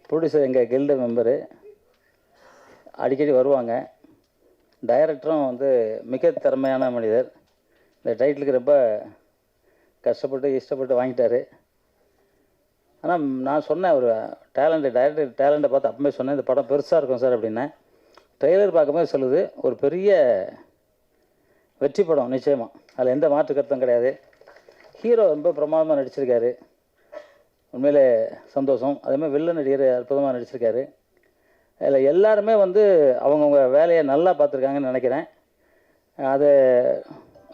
Producer எங்கள் guild member அடிக்கடி வருவாங்க. டைரக்டரும் வந்து மிக திறமையான மனிதர். இந்த டைட்டிலுக்கு ரொம்ப கஷ்டப்பட்டு இஷ்டப்பட்டு வாங்கிட்டார். ஆனால் நான் சொன்னேன், ஒரு டைரக்டர் டேலண்ட்டை பார்த்து அப்பவே சொன்னேன், இந்த படம் பெருசாக இருக்கும் சார் அப்படின்னேன். ட்ரெய்லர் பார்க்கும்போது சொல்லுது ஒரு பெரிய வெற்றி படம் நிச்சயமாக, அதில் எந்த மாற்று கருத்தும் கிடையாது. ஹீரோ ரொம்ப பிரமாதமாக நடிச்சிருக்காரு, உண்மையிலே சந்தோஷம். அதேமாதிரி வில்லன் நடிகர் அற்புதமாக நடிச்சிருக்காரு. அதில் எல்லாருமே வந்து அவங்கவுங்க வேலையை நல்லா பார்த்துருக்காங்கன்னு நினைக்கிறேன்.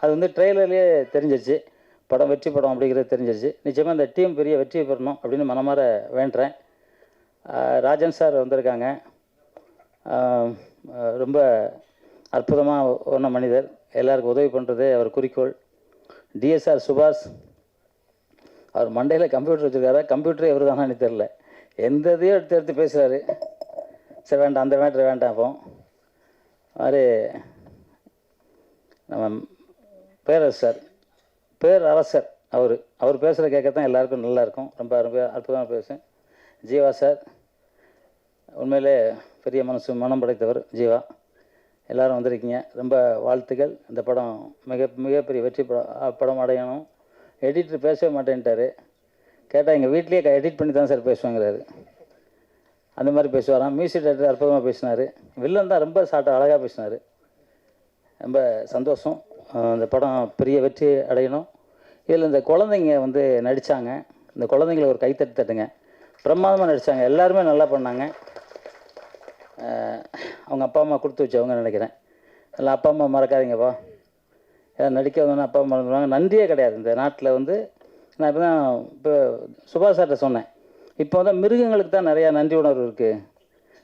அது வந்து ட்ரெய்லர்லேயே தெரிஞ்சிருச்சு, படம் வெற்றி படம் அப்படிங்கிறது தெரிஞ்சிருச்சு. நிச்சயமாக இந்த டீம் பெரிய வெற்றி பெறணும் அப்படின்னு மனமார வேண்டுறேன். ராஜன் சார் வந்திருக்காங்க, ரொம்ப அற்புதமாக ஒன்ன மனிதர், எல்லாருக்கும் உதவி பண்ணுறது அவர் குறிக்கோள். டிஎஸ்ஆர் சுபாஷ், அவர் மண்டையில் கம்ப்யூட்டர் வச்சுருக்காரு, கம்ப்யூட்டரே எவர் தானே தெரில, எந்த இதையும் எடுத்து எடுத்து பேசுகிறாரு. சரி வேண்டாம், அந்த மேட்ரு வேண்டாம். அப்போ மாதிரி நம்ம பேரரசர், பேரரசர், அவர் பேசுகிற கேட்கத்தான் எல்லாருக்கும் நல்லாயிருக்கும். ரொம்ப அற்புதமாக பேசும். ஜீவா சார் உண்மையிலே பெரிய மனம் படைத்தவர். ஜீவா, எல்லோரும் வந்திருக்கீங்க, ரொம்ப வாழ்த்துக்கள். இந்த படம் மிகப்பெரிய வெற்றி படம் அடையணும். எடிட்டர் பேசவே மாட்டேன்ட்டார். கேட்டால் எங்கள் வீட்லேயே எடிட் பண்ணி தான் சார் பேசுவாங்கிறாரு. அந்த மாதிரி பேசுவாராம். மியூசிக் டைரக்டர் அற்புதமாக பேசினார். வில்லன் தான் ரொம்ப அழகாக பேசினார். ரொம்ப சந்தோஷம். இந்த படம் பெரிய வெற்றி அடையணும். இதில் இந்த குழந்தைங்க வந்து நடித்தாங்க. இந்த குழந்தைங்கள ஒரு கைத்தட்டு தட்டுங்க. பிரமாதமாக நடித்தாங்க, எல்லாருமே நல்லா பண்ணாங்க. அவங்க அப்பா அம்மா கொடுத்து வச்சவங்க நினைக்கிறேன். எல்லாம் அப்பா அம்மா மறக்காதீங்கப்பா. ஏதாவது நடிக்க வந்தோன்னா அப்பா அம்மா மறந்துடுவாங்க. நன்றியே கிடையாது இந்த நாட்டில். வந்து நான் இப்போ சுபாஷ் சார்கிட்ட சொன்னேன், இப்போ வந்து மிருகங்களுக்கு தான் நிறையா நன்றி உணர்வு இருக்குது,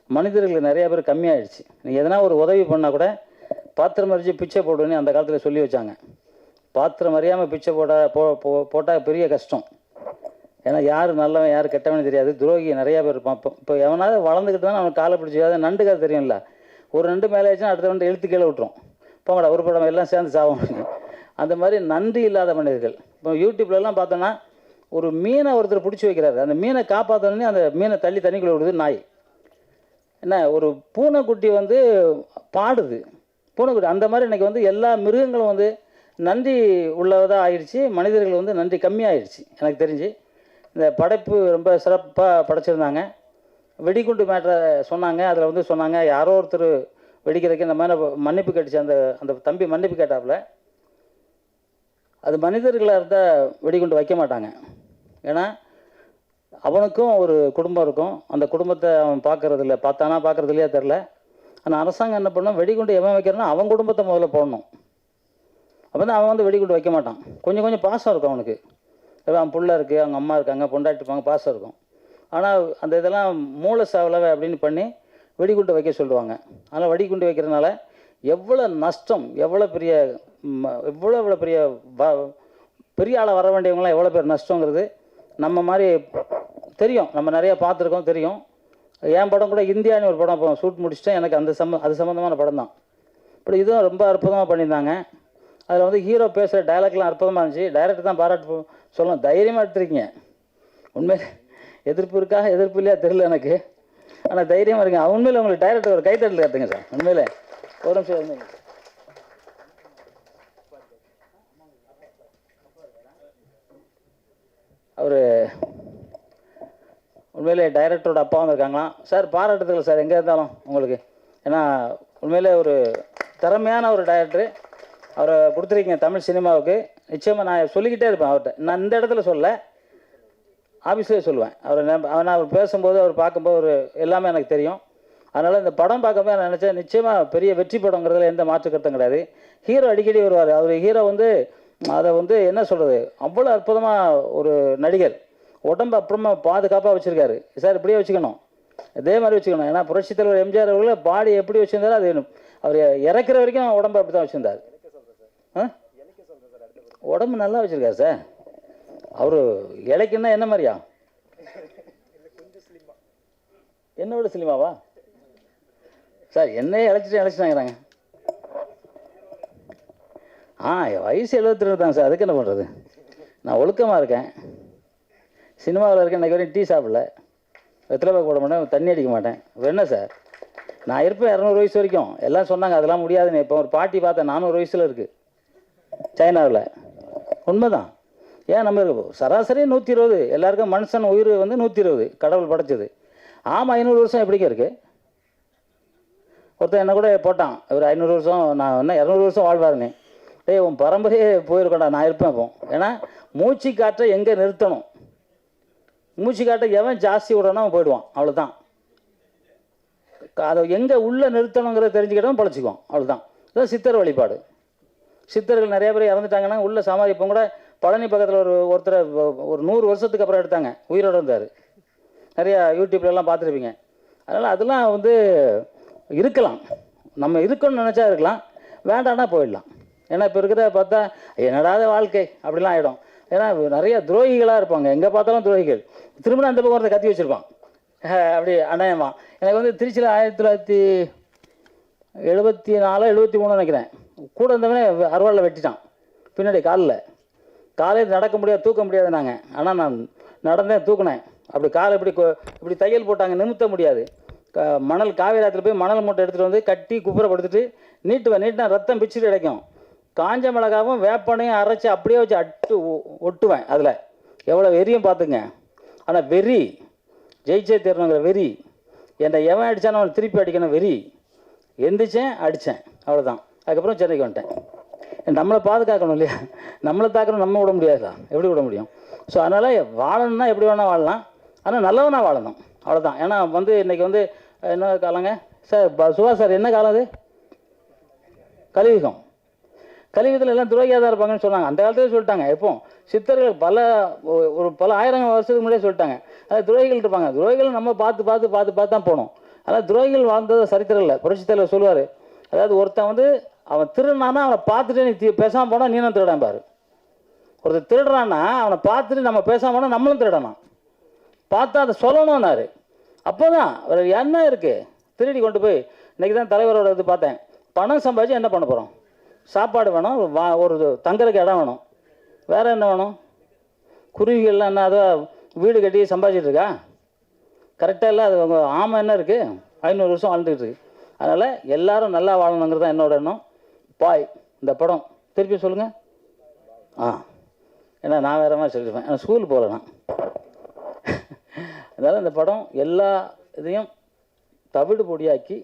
மனிதர்களுக்கு நிறையா பேர் கம்மியாகிடுச்சு. நீங்கள் எதனா ஒரு உதவி பண்ணால் கூட பாத்திரம் அறிஞ்சு பிச்சை போடுன்னு அந்த காலத்தில் சொல்லி வச்சாங்க. பாத்திரம் அறியாமல் பிச்சை போட்டால் பெரிய கஷ்டம். ஏன்னா யார் நல்லவன் யார் கெட்டவனு தெரியாது, துரோகி நிறையா பேர் இருப்பான். இப்போ எவனாவது வளர்ந்துக்கிட்டு தான் அவனுக்கு காலை பிடிச்சி, நண்டுக்காது தெரியும்ல, ஒரு நண்டு மேலே ஆச்சுன்னா அடுத்த நண்டு இழுத்து கீழே விட்டுரும், போங்கடா ஒரு படம் எல்லாம் சேர்ந்து சாவும். அந்த மாதிரி நன்றி இல்லாத மனிதர்கள். இப்போ யூடியூப்லலாம் பார்த்தோன்னா ஒரு மீனை ஒருத்தர் பிடிச்சி வைக்கிறாரு, அந்த மீனை காப்பாற்றணுன்னே அந்த மீனை தண்ணிக்குள்ளே விடுது நாய். என்ன, ஒரு பூனைக்குட்டி வந்து பாடுது, பூனைக்குட்டி. அந்த மாதிரி இன்றைக்கி வந்து எல்லா மிருகங்களும் வந்து நன்றி உள்ளதாக ஆயிடுச்சு, மனிதர்கள் வந்து நன்றி கம்மியாகிடுச்சு. எனக்கு தெரிஞ்சு இந்த படைப்பு ரொம்ப சிறப்பாக படைச்சிருந்தாங்க. வெடிகுண்டு மேட்டரை சொன்னாங்க. அதில் வந்து சொன்னாங்க, யாரோ ஒருத்தர் வெடிக்கிறதுக்கு இந்த மாதிரி மன்னிப்பு கேட்டுச்சு. அந்த தம்பி மன்னிப்பு கேட்டாப்புல. அது மனிதர்களாக இருந்தால் வெடிகுண்டு வைக்க மாட்டாங்க. ஏன்னா அவனுக்கும் ஒரு குடும்பம் இருக்கும், அந்த குடும்பத்தை அவன் பார்க்கறதில்ல, பார்க்கறது இல்லையா தெரில. ஆனால் அரசாங்கம் என்ன பண்ணணும், வெடிகுண்டு எவன் வைக்கிறான்னா அவன் குடும்பத்தை முதல்ல போடணும். அப்போ தான் அவன் வந்து வெடிகுண்டு வைக்க மாட்டான். கொஞ்சம் பாசம் இருக்கும் அவனுக்கு. அவன் புள்ள இருக்குது, அவங்க அம்மா இருக்காங்க, பொண்டாட்டி இருப்பாங்க, பாசம் இருக்கும். ஆனால் அந்த இதெல்லாம் மூளை சாவலவை அப்படின்னு பண்ணி வெடிகுண்டு வைக்க சொல்லுவாங்க. அதனால் வெடிகுண்டு வைக்கிறதுனால எவ்வளோ நஷ்டம், எவ்வளோ பெரிய பெரிய ஆளாக வர வேண்டியவங்களாம் எவ்வளோ பேர் நஷ்டங்கிறது நம்ம மாதிரி தெரியும். நம்ம நிறையா பார்த்துருக்கோம், தெரியும். என் படம் கூட இந்தியான்னு ஒரு படம் இப்போ ஷூட் முடிச்சுட்டேன். எனக்கு அது சம்மந்தமான படம் தான். இப்படி இதுவும் ரொம்ப அற்புதமாக பண்ணியிருந்தாங்க. அதில் வந்து ஹீரோ பேசுகிற டைலாக்லாம் அற்புதமாக இருந்துச்சு. டைரக்டர் தான் பாராட்டு சொல்லணும், தைரியமாக எடுத்துருக்கீங்க. உண்மையில் எதிர்ப்பு இருக்கா எதிர்ப்பு இல்லையா தெரியல எனக்கு, ஆனால் தைரியமாக இருக்குங்க. உண்மையில் உங்களுக்கு டைரக்டர் ஒரு கைத்தட்டல் கற்றுங்க சார். உண்மையில் ஒரு நிமிஷம் இருந்தீங்க. அவர் உண்மையிலே டைரக்டரோட அப்பாவும் இருக்காங்களாம். சார் பாராட்டுதல் சார், எங்கே இருந்தாலும் உங்களுக்கு. ஏன்னா உண்மையிலே ஒரு திறமையான ஒரு டைரக்டரு அவரை கொடுத்துருக்கீங்க தமிழ் சினிமாவுக்கு. நிச்சயமாக நான் சொல்லிக்கிட்டே இருப்பேன் அவர்கிட்ட. நான் இந்த இடத்துல சொல்ல, ஆஃபீஸ்லேயே சொல்லுவேன். அவர் பேசும்போது, அவர் பார்க்கும்போது ஒரு எல்லாமே எனக்கு தெரியும். அதனால் இந்த படம் பார்க்கும்போது நான் நினச்சேன், நிச்சயமாக பெரிய வெற்றி படங்கிறதுல எந்த மாற்று கருத்தும் கிடையாது. ஹீரோ அடிக்கடி வருவார். அவர் ஹீரோ வந்து அதை வந்து என்ன சொல்கிறது, அவ்வளோ அற்புதமாக ஒரு நடிகர். உடம்பு அப்புறமா பாதுகாப்பாக வச்சுருக்காரு சார். இப்படியே வச்சுக்கணும், இதே மாதிரி வச்சுக்கணும். ஏன்னா புரட்சித் தலைவர் எம்ஜிஆர் அவர்கள் பாடி எப்படி வச்சுருந்தாரோ அது அவர் இறக்குற வரைக்கும் உடம்பு அப்படி தான் வச்சுருந்தார். உடம்பு நல்லா வச்சுருக்காரு சார். அவர் இலைக்குன்னா என்ன மாதிரியா, என்ன விட சினிமாவா சார்? என்னையே இழைச்சிட்டாங்கிறாங்க. வயசு 72 தான் சார். அதுக்கு என்ன பண்ணுறது, நான் ஒழுக்கமாக இருக்கேன், சினிமாவில் இருக்கேன். இன்றைக்கு வரைக்கும் டீ சாப்பிடல. வெத்தலை பாக்கு போட மாட்டேன், தண்ணி அடிக்க மாட்டேன். என்ன சார், நான் இருப்பேன் 200 வயசு வரைக்கும். எல்லாம் சொன்னாங்க அதெல்லாம் முடியாதுன்னு. இப்போ ஒரு பாட்டி பார்த்தேன் 400 வயசில் இருக்குது சைனாவில். உண்மைதான். ஏன் நம்ம சராசரி 120, எல்லாருக்கும் மனுஷன் உயிர் வந்து 120 கடவுள் படைச்சது. ஆமாம், 500 வருஷம் எப்படிங்க இருக்குது? ஒருத்தன் என்ன கூட போட்டான், ஒரு 500 வருஷம், நான் என்ன 200 வருஷம் வாழ்வாருன்னு. டேய், உன் பரம்பரையே போயிருக்கடா, நான் இருப்பேன் இப்போ. ஏன்னா மூச்சு காற்றை எங்கே நிறுத்தணும், மூச்சு காற்றை எவன் ஜாஸ்தி விடணும் அவன் போயிடுவான், அவ்வளோதான். அதை எங்கே உள்ளே நிறுத்தணுங்கிறத தெரிஞ்சுக்கிட்டவன் பழச்சிக்குவான், அவ்வளோதான். இதுதான் சித்தர் வழிபாடு. சித்தர்கள் நிறைய பேர் இறந்துட்டாங்கன்னா உள்ள சமாதி. இப்போ கூட பழனி பக்கத்தில் ஒருத்தர் ஒரு 100 வருஷத்துக்கு அப்புறம் எடுத்தாங்க, உயிரோடு இருந்தார். நிறையா யூடியூப்லலாம் பார்த்துருப்பீங்க. அதனால் அதெல்லாம் வந்து இருக்கலாம், நம்ம இருக்கணும்னு நினச்சா இருக்கலாம், வேண்டாம்னா போயிடலாம். ஏன்னா இப்போ இருக்கிற பார்த்தா என்னடாத வாழ்க்கை அப்படிலாம் ஆகிடும். ஏன்னா நிறைய துரோகிகளாக இருப்பாங்க, எங்கே பார்த்தாலும் துரோகிகள். திரும்ப அந்த பக்கம் ஒருத்தர் கத்தி வச்சுருப்பான், அப்படி அநியாயமா. எனக்கு வந்து திருச்சியில் 1974 73 நினைக்கிறேன், கூட இருந்தவனே அறுவாளில் வெட்டிட்டான் பின்னாடி காலையில் நடக்க முடியாது, தூக்க முடியாது நாங்கள். ஆனால் நான் நடந்தேன், தூக்கினேன். அப்படி காலை இப்படி தையல் போட்டாங்க, நிமித்த முடியாது. மணல் காவேரி ஆற்றுல போய் மணல் மூட்டை எடுத்துகிட்டு வந்து கட்டி குப்புறப்படுத்திட்டு நீட்டினா ரத்தம் பிச்சுட்டு கிடைக்கும். காஞ்ச மிளகாவும் வேப்பனையும் அரைச்சி அப்படியே வச்சு ஒட்டுவேன். அதில் எவ்வளோ வெறியும் பார்த்துங்க. ஆனால் வெறி ஜெயிச்சே தரணுங்கிற வெறி. என்னை எவன் அடித்தானோ அவனை திருப்பி அடிக்கணும் வெறி. எந்திரிச்சேன், அடித்தேன், அவ்வளோதான். அதுக்கப்புறம் சென்னைக்கு வந்துட்டேன். நம்மளை பாதுகாக்கணும் இல்லையா, நம்மளை தாக்கணும், நம்ம விட முடியாதா, எப்படி விட முடியும்? ஸோ அதனால் வாழணும்னா எப்படி வேணால் வாழலாம், ஆனால் நல்லவனாக வாழணும், அவ்வளோதான். ஏன்னா வந்து இன்றைக்கி வந்து என்ன காலங்க சார், சுபாஷ் சார், என்ன காலம் அது? கலியுகம். கலியுகத்தில் எல்லாம் துரோகியாக தான் இருப்பாங்கன்னு சொன்னாங்க. அந்த காலத்திலே சொல்லிட்டாங்க. எப்போ சித்தர்கள் பல ஆயிரம் வருஷத்துக்கு முன்னாடியே சொல்லிட்டாங்க. அதாவது துரோகிகள் இருப்பாங்க. துரோகிகள் நம்ம பார்த்து தான் போகணும். அதாவது துரோகிகள் வாழ்ந்தது சரித்திரம் இல்லை. புரட்சித் தலைவர் சொல்லுவார், அதாவது ஒருத்தன் வந்து அவன் திருடுனான்னா அவனை பார்த்துட்டு நீ பேசாமல் போனால் நீனும் திருடான் பாரு. ஒருத்தர் திருடுறான்னா அவனை பார்த்துட்டு நம்ம பேசாமல் போனால் நம்மளும் திருடணும். பார்த்தா அதை சொல்லணும்னாரு. அப்போ தான் ஒரு என்ன இருக்குது, திருடி கொண்டு போய் இன்றைக்கி தான் தலைவரோட இது பார்த்தேன். பணம் சம்பாதிச்சு என்ன பண்ண போகிறோம்? சாப்பாடு வேணும், ஒரு தங்கறதுக்கு இடம் வேணும், வேறு என்ன வேணும்? குருவிகள்லாம் என்ன அதை வீடு கட்டி சம்பாதிச்சிட்டு இருக்கா? கரெக்டாக இல்லை. அது உங்கள் ஆமை என்ன இருக்குது, 500 வருஷம் வாழ்ந்துக்கிட்டு இருக்கு. அதனால் எல்லோரும் நல்லா வாழணுங்கிறது தான் என்னோட எண்ணம். பாய் இந்த படம் திருப்பி சொல்லுங்கள். ஏன்னா நான் வேறு மாதிரி சொல்லியிருப்பேன், ஆனால் ஸ்கூல் போகல நான். அதனால் இந்த படம் எல்லா இதையும் தவிடு பொடியாக்கி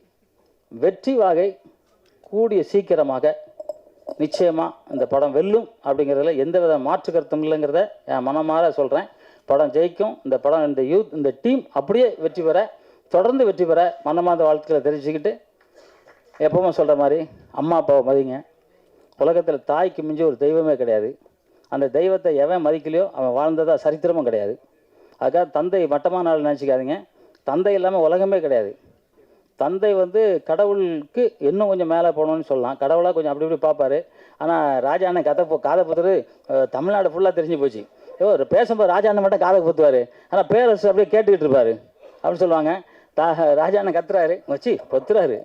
வெற்றி வாகை கூடிய சீக்கிரமாக நிச்சயமாக இந்த படம் வெல்லும் அப்படிங்கிறதுல எந்த வித மாற்று கருத்தும் இல்லைங்கிறத என் மனமாற சொல்கிறேன். படம் ஜெயிக்கும். இந்த படம் இந்த டீம் அப்படியே வெற்றி பெற, தொடர்ந்து வெற்றி பெற மனமார்ந்த வாழ்த்துக்களை தெரிவிச்சுக்கிட்டு, எப்பவுமே சொல்கிற மாதிரி அம்மா அப்பாவை மதிங்க. உலகத்தில் தாய்க்கு மிஞ்சி ஒரு தெய்வமே கிடையாது. அந்த தெய்வத்தை எவன் மதிக்கலையோ அவன் வாழ்ந்ததா சரித்திரமும் கிடையாது. அதுக்காக தந்தை மட்டமான நாள் நினச்சிக்காதீங்க. தந்தை இல்லாமல் உலகமே கிடையாது. தந்தை வந்து கடவுளுக்கு இன்னும் கொஞ்சம் மேலே போகணும்னு சொல்லலாம். கடவுளாக கொஞ்சம் அப்படி இப்படி பார்ப்பார். ஆனால் ராஜா அண்ணன் காதை புத்துரு தமிழ்நாடு ஃபுல்லாக தெரிஞ்சு போச்சு. பேசும்போது ராஜா அண்ணன் மட்டும் காதை புத்துவார், ஆனால் பேரரசு அப்படியே கேட்டுக்கிட்டு இருப்பார் அப்படின்னு சொல்லுவாங்க. ராஜா அண்ணன் கத்துறாரு, வச்சு பொத்துறாரு,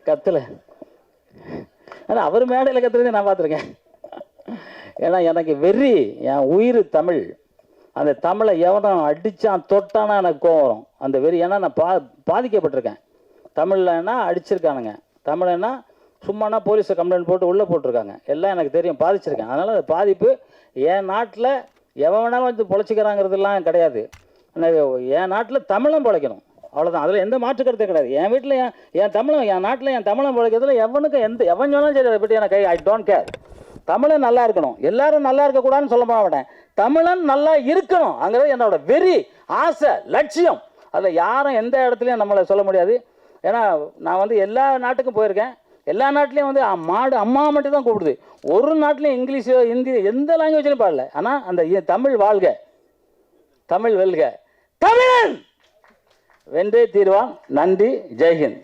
கத்தலை. ஆனால் அவர் மேடையில் கத்துறதே நான் பார்த்துருக்கேன். ஏன்னா எனக்கு வெறி, என் உயிர் தமிழ். அந்த தமிழை எவனும் அடித்தான் தொட்டானா எனக்கு கோவம் வரும், அந்த வெறி. ஏன்னா நான் பாதிக்கப்பட்டிருக்கேன். தமிழ்லன்னா அடிச்சிருக்கானுங்க, தமிழ்னா சும்மானா போலீஸை கம்ப்ளைண்ட் போட்டு உள்ளே போட்டிருக்காங்க. எல்லாம் எனக்கு தெரியும், பாதிச்சிருக்கேன். அதனால் அந்த பாதிப்பு என் நாட்டில் எவன் வேணாலும் வந்து பொழைச்சிக்கிறாங்கிறதுலாம் கிடையாது. என் நாட்டில் தமிழும் பிழைக்கணும், அவ்வளோதான். அதில் எந்த மாற்று கருத்தும் கிடையாது. என் வீட்டில் என் தமிழும், என் நாட்டில் என் தமிழும் பிழைக்கிறதுல எவனுக்கும் எவன் சொன்னாலும் சரி, அதை பற்றி எனக்கு ஐ டோன்ட் கேர். தமிழன் நல்லா இருக்கணும், எல்லாரும் நல்லா இருக்கக்கூடாதுன்னு சொல்ல மாட்டேன். தமிழன் நல்லா இருக்கணும் அங்கிறது என்னோட வெறி, ஆசை, லட்சியம். அதில் யாரும் எந்த இடத்துலையும் நம்மளை சொல்ல முடியாது. ஏன்னா நான் வந்து எல்லா நாட்டுக்கும் போயிருக்கேன். எல்லா நாட்டிலையும் வந்து மாடு அம்மா மட்டும் தான் கூப்பிடுது. ஒரு நாட்டிலையும் இங்கிலீஷோ ஹிந்தி எந்த லாங்குவேஜ்லையும் பாடல. ஆனால் அந்த தமிழ் வாழ்க, தமிழ் வெல்க, தமிழன் வென்றே தீர்வான். நன்றி, ஜெய்ஹிந்த்.